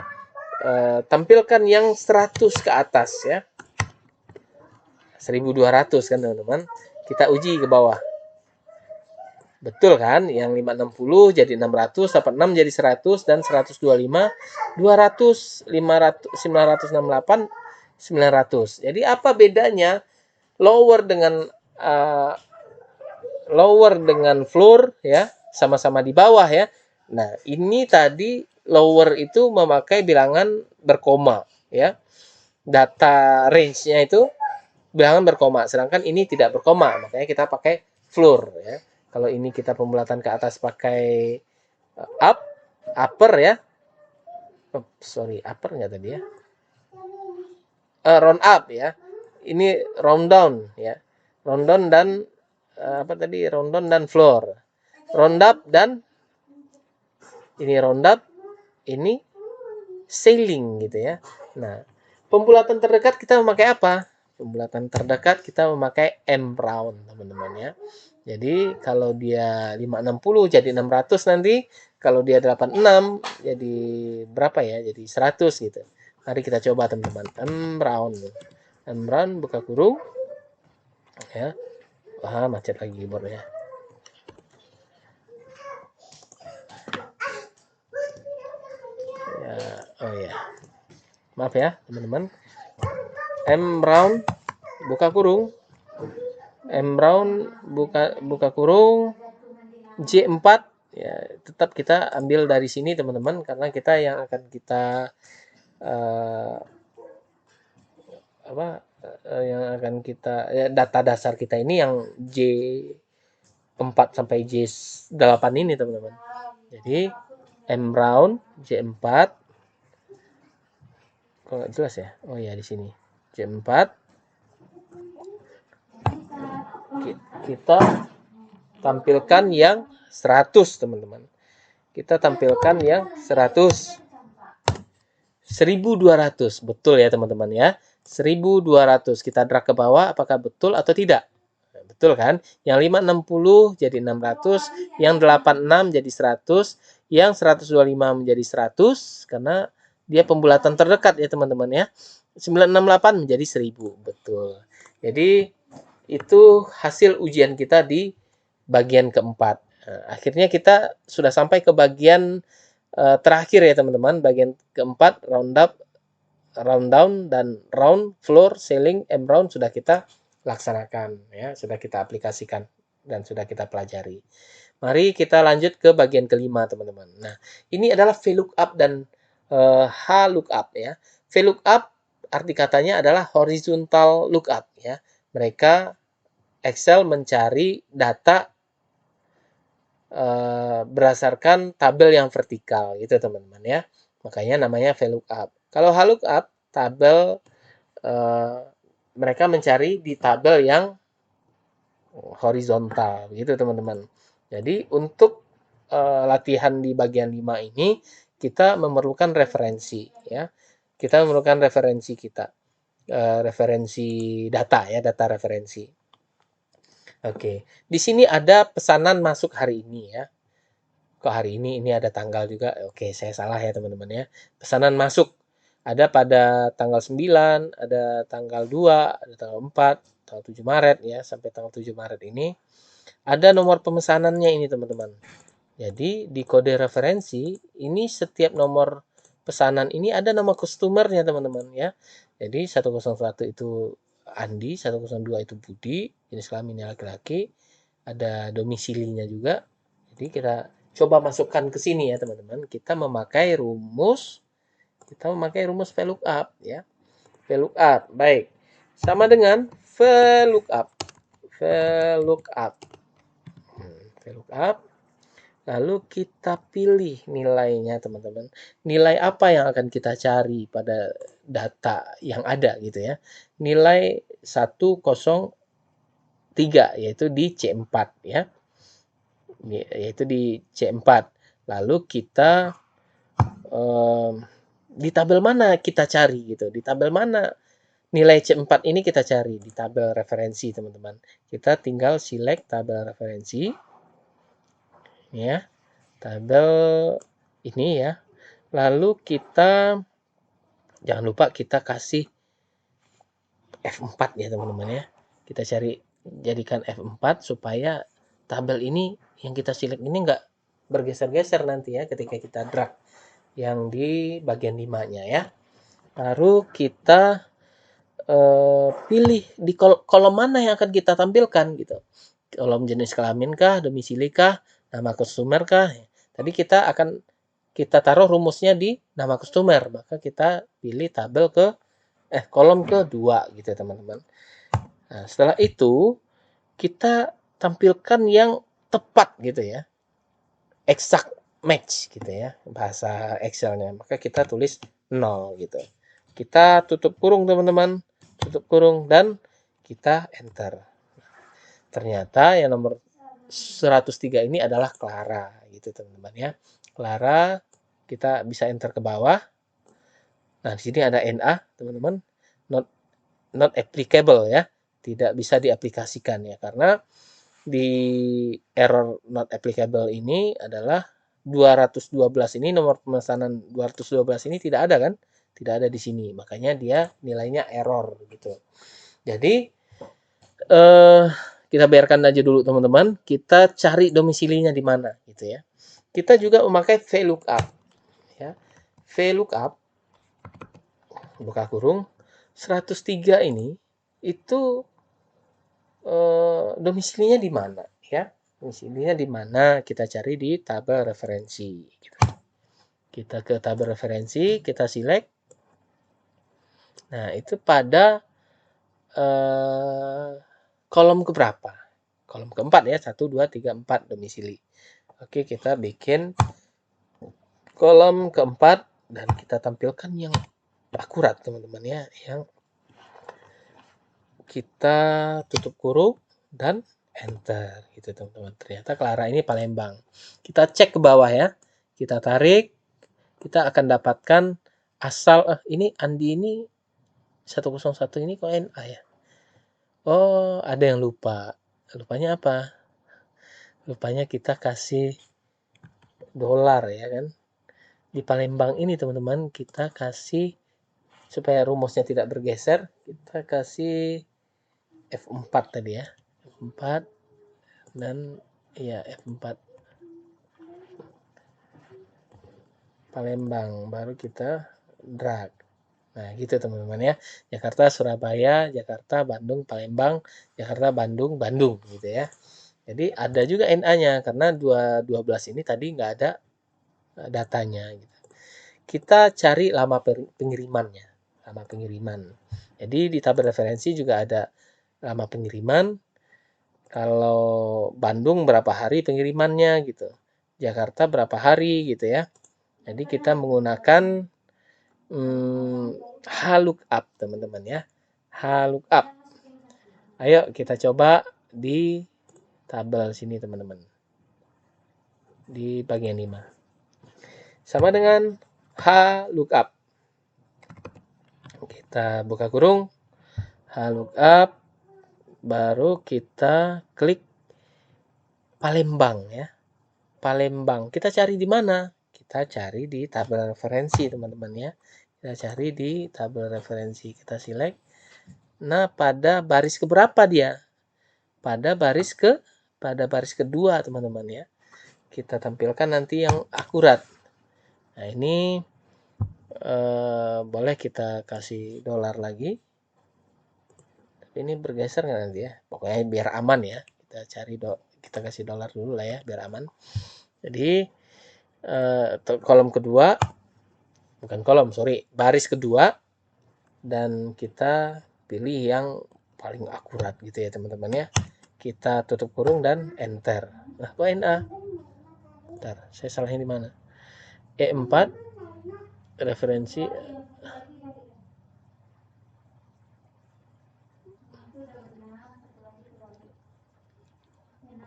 tampilkan yang 100 ke atas ya. 1200 kan teman-teman. Kita uji ke bawah. Betul kan? Yang 560 jadi 600, 86 jadi 100 dan 125 200 500 968 900. Jadi apa bedanya lower dengan floor ya, sama-sama di bawah ya. Nah, ini tadi lower itu memakai bilangan berkoma ya. Data range-nya itu bilangan berkoma, sedangkan ini tidak berkoma, makanya kita pakai floor ya. Kalau ini kita pembulatan ke atas pakai upper ya. Oh, sorry, upper nggak tadi ya? Round up ya. Ini round down ya. Round down dan apa tadi? Round down dan floor. Round up dan ini round up, ini ceiling gitu ya. Nah, pembulatan terdekat kita memakai apa? Pembulatan terdekat kita memakai M round, teman-teman ya. Jadi kalau dia 560 jadi 600 nanti, kalau dia 86 jadi berapa ya? Jadi 100 gitu. Mari kita coba teman-teman. M round. M round buka kurung ya. Wah, macet lagi keyboardnya. Ya, oh ya. Maaf ya, teman-teman. M round buka kurung. M round buka kurung J4 ya, tetap kita ambil dari sini teman-teman, karena kita yang akan kita yang akan kita data dasar kita ini yang J4 sampai J8 ini teman-teman. Jadi M round J4 kok nggak jelas ya? Oh ya, di sini J4 kita tampilkan yang 100 teman-teman. Kita tampilkan yang 100. 1200. Betul ya teman-teman ya. 1200. Kita drag ke bawah apakah betul atau tidak? Betul kan? Yang 560 jadi 600, yang 86 jadi 100, yang 125 menjadi 100 karena dia pembulatan terdekat ya teman-teman ya. 968 menjadi 1000. Betul. Jadi itu hasil ujian kita di bagian keempat. Nah, akhirnya kita sudah sampai ke bagian terakhir ya teman-teman. Bagian keempat, round up, round down, dan round, floor, ceiling, M round sudah kita laksanakan ya, sudah kita aplikasikan dan sudah kita pelajari. Mari kita lanjut ke bagian kelima teman-teman. Nah, ini adalah VLOOKUP dan HLOOKUP ya. VLOOKUP arti katanya adalah horizontal lookup ya. Mereka Excel mencari data berdasarkan tabel yang vertikal gitu teman-teman ya. Makanya namanya VLOOKUP. Kalau HLOOKUP, tabel mereka mencari di tabel yang horizontal gitu teman-teman. Jadi untuk latihan di bagian 5 ini kita memerlukan referensi ya. Kita memerlukan referensi kita. Referensi data ya, data referensi. Oke, di sini ada pesanan masuk hari ini ya. Kok hari ini ada tanggal juga. Oke, saya salah ya teman-teman ya. Pesanan masuk ada pada tanggal 9, ada tanggal 2, ada tanggal 4, tanggal 7 Maret ya, sampai tanggal 7 Maret ini. Ada nomor pemesanannya ini teman-teman. Jadi di kode referensi ini setiap nomor pesanan ini ada nama customernya teman-teman ya. Jadi 101 itu Andi, 102 itu Budi, jenis kelaminnya laki-laki, ada domisilinya juga. Jadi kita coba masukkan ke sini ya teman-teman. Kita memakai rumus VLOOKUP ya. VLOOKUP, baik. Sama dengan VLOOKUP. VLOOKUP. VLOOKUP. Lalu kita pilih nilainya teman-teman. Nilai apa yang akan kita cari pada data yang ada gitu ya. Nilai 103 yaitu di C4 ya. Yaitu di C4. Lalu kita di tabel mana kita cari gitu. Di tabel mana nilai C4 ini kita cari di tabel referensi teman-teman. Kita tinggal select tabel referensi ya. Tabel ini ya. Lalu kita jangan lupa kita kasih F4 ya teman-teman ya. Kita jadikan F4 supaya tabel ini yang kita select ini enggak bergeser-geser nanti ya ketika kita drag yang di bagian 5-nya ya. Baru kita pilih di kolom mana yang akan kita tampilkan gitu. Kolom jenis kelamin kah, domisili kah, nama customer kah. Tadi kita taruh rumusnya di nama customer, maka kita pilih tabel kolom kedua gitu teman-teman. Nah, setelah itu kita tampilkan yang tepat gitu ya. Exact match gitu ya bahasa Excelnya. Maka kita tulis 0 gitu. Kita tutup kurung teman-teman. Tutup kurung dan kita enter. Ternyata yang nomor 103 ini adalah Clara gitu teman-teman ya. Clara kita bisa enter ke bawah. Nah, di sini ada NA teman-teman. Not applicable ya. Tidak bisa diaplikasikan ya karena di error not applicable ini adalah 212 ini nomor pemesanan 212 ini tidak ada kan? Tidak ada di sini. Makanya dia nilainya error gitu. Jadi kita biarkan aja dulu teman-teman. Kita cari domisilinya di mana gitu ya. Kita juga memakai VLOOKUP ya. VLOOKUP buka kurung 103 ini itu domisilinya di mana ya. Domisilinya di mana kita cari di tabel referensi gitu. Kita ke tabel referensi, kita select. Nah, itu pada kolom keberapa? Kolom keempat ya, 1, 2, 3, 4 domisili. Oke, kita bikin kolom keempat dan kita tampilkan yang akurat teman-teman ya, yang kita tutup kurung dan enter gitu teman-teman. Ternyata Clara ini Palembang. Kita cek ke bawah ya. Kita tarik, kita akan dapatkan asal ini Andi ini 101 ini kok NA ya. Oh, ada yang lupa. Lupanya apa? Lupanya kita kasih dolar ya kan. Di Palembang ini teman-teman kita kasih supaya rumusnya tidak bergeser, kita kasih F4 tadi ya. F4 dan ya F4 Palembang baru kita drag. Nah, gitu teman-teman ya. Jakarta, Surabaya, Jakarta, Bandung, Palembang, Jakarta, Bandung, Bandung gitu ya. Jadi ada juga NA-nya karena 212 ini tadi nggak ada datanya gitu. Kita cari lama pengirimannya, lama pengiriman. Jadi di tabel referensi juga ada lama pengiriman. Kalau Bandung berapa hari pengirimannya gitu. Jakarta berapa hari gitu ya. Jadi kita menggunakan HLOOKUP teman-teman ya. HLOOKUP. Ayo kita coba di tabel sini teman-teman. Di bagian 5. Sama dengan HLOOKUP. Kita buka kurung. HLOOKUP baru kita klik Palembang ya. Palembang. Kita cari di mana? Kita cari di tabel referensi, teman-teman ya. Kita cari di tabel referensi. Kita select. Nah, pada baris keberapa dia? Pada baris kedua, teman-teman ya. Kita tampilkan nanti yang akurat. Nah, ini boleh kita kasih dolar lagi. Tapi ini bergeser nggak nanti ya? Pokoknya biar aman ya. Kita cari kita kasih dolar dulu lah ya, biar aman. Jadi kolom kedua, bukan kolom, sorry, baris kedua, dan kita pilih yang paling akurat gitu ya teman-teman ya. Kita tutup kurung dan enter. Nah, kok NA? Bentar, saya salahnya di mana? E4 referensi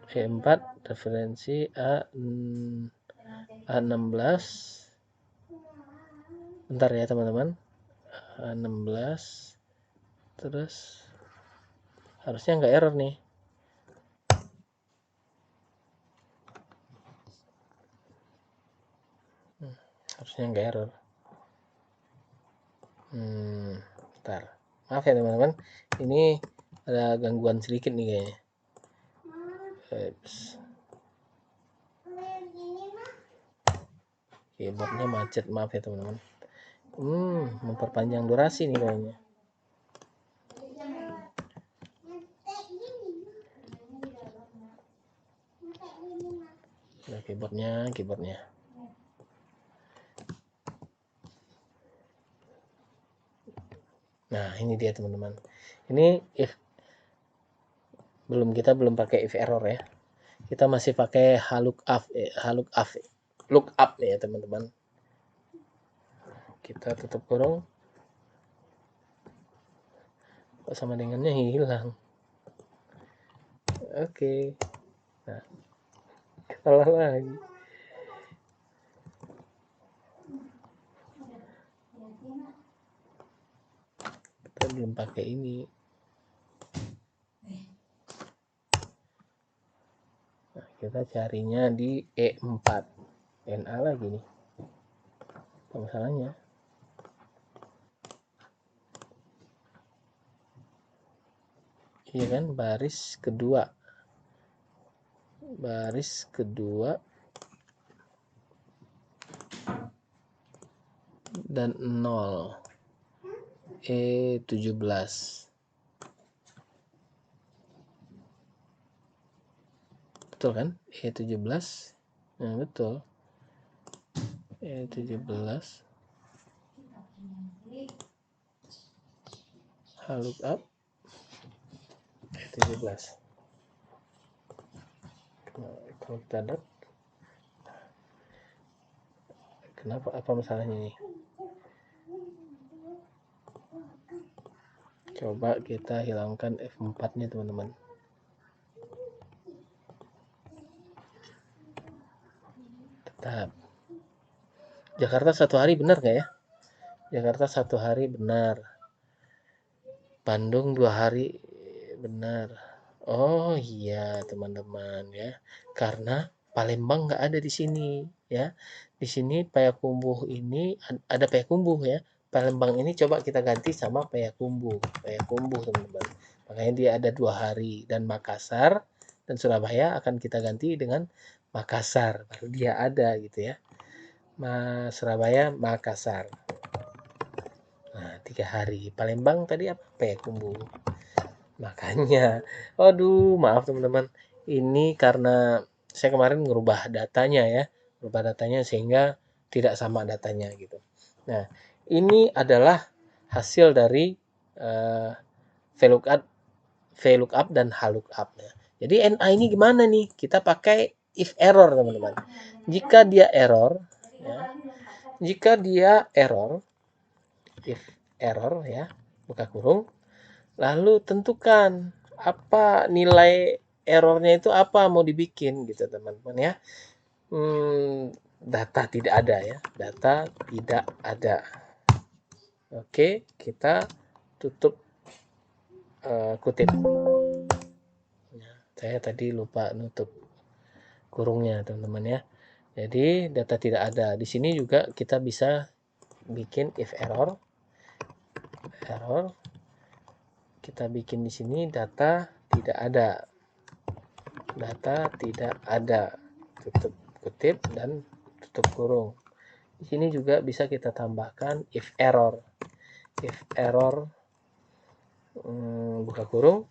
E4 referensi A16. Bentar ya teman-teman. A16 terus harusnya nggak error nih. Harusnya nggak error. Bentar. Maaf ya teman-teman. Ini ada gangguan sedikit nih kayaknya. Keyboardnya macet, maaf ya teman-teman. Memperpanjang durasi nih kayaknya. Nah, keyboardnya. Nah, ini dia teman-teman. Ini kita belum pakai if error ya. Kita masih pakai lookup ya teman-teman. Kita tutup kurung. Kok sama dengannya hilang. Oke. Nah, salah lagi. Kita belum pakai ini. Nah, kita carinya di E4. NA lagi nih. Apa masalahnya? Iya kan, baris kedua dan 0 E17. Betul kan? E17. Nah, betul. E17. Lookup E17. Nah, kalau kita lihat, kenapa, apa masalahnya nih? Coba kita hilangkan F4 nya teman-teman. Tetap Jakarta 1 hari benar nggak ya? Jakarta 1 hari benar. Bandung 2 hari benar. Oh iya teman-teman ya, karena Palembang nggak ada di sini ya. Di sini Payakumbuh ini ada Payakumbuh ya. Palembang ini coba kita ganti sama Payakumbuh teman-teman. Makanya dia ada 2 hari, dan Makassar dan Surabaya akan kita ganti dengan Makassar, baru dia ada gitu ya. Surabaya, Makassar. Nah, 3 hari. Palembang tadi apa? Payakumbuh. Makanya, aduh, maaf teman-teman. Ini karena saya kemarin ngerubah datanya ya, sehingga tidak sama datanya gitu. Nah, ini adalah hasil dari VLOOKUP dan HLOOKUP ya. Jadi NA ini gimana nih? Kita pakai if error teman-teman. Jika dia error, if error ya, buka kurung. Lalu tentukan apa nilai errornya itu, apa mau dibikin gitu teman-teman ya. Data tidak ada ya, data tidak ada. Oke, kita tutup kutip. Saya tadi lupa nutup kurungnya, teman-teman ya. Jadi data tidak ada. Di sini juga kita bisa bikin if error. Kita bikin di sini data tidak ada. Data tidak ada. Tutup kutip dan tutup kurung. Di sini juga bisa kita tambahkan if error. If error buka kurung,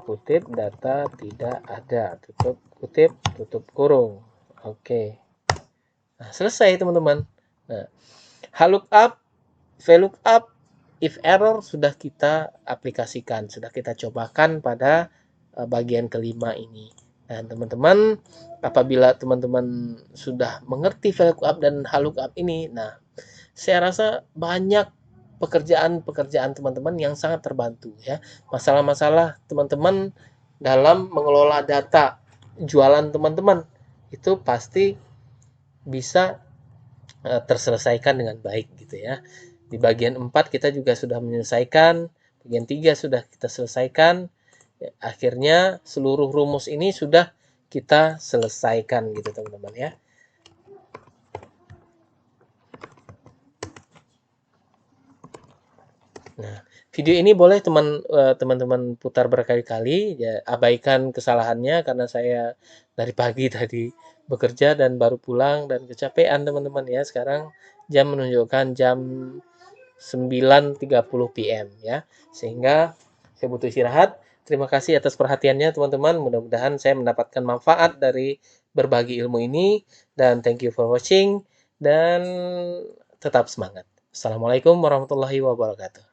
kutip, data tidak ada, tutup kutip, tutup kurung. Oke. Nah, selesai teman-teman. Nah, lookup, VLOOKUP, if error sudah kita aplikasikan, sudah kita cobakan pada bagian kelima ini. Dan teman-teman, apabila teman-teman sudah mengerti VLOOKUP dan lookup ini, nah, saya rasa banyak pekerjaan-pekerjaan teman-teman yang sangat terbantu ya. Masalah-masalah teman-teman dalam mengelola data jualan teman-teman itu pasti bisa terselesaikan dengan baik gitu ya. Di bagian 4 kita juga sudah menyelesaikan, bagian 3 sudah kita selesaikan. Akhirnya seluruh rumus ini sudah kita selesaikan gitu teman-teman ya. Nah, video ini boleh teman-teman putar berkali-kali, ya, abaikan kesalahannya karena saya dari pagi tadi bekerja dan baru pulang dan kecapean teman-teman ya. Sekarang jam menunjukkan jam 9.30 PM ya. Sehingga saya butuh istirahat. Terima kasih atas perhatiannya teman-teman. Mudah-mudahan saya mendapatkan manfaat dari berbagi ilmu ini dan thank you for watching dan tetap semangat. Assalamualaikum warahmatullahi wabarakatuh.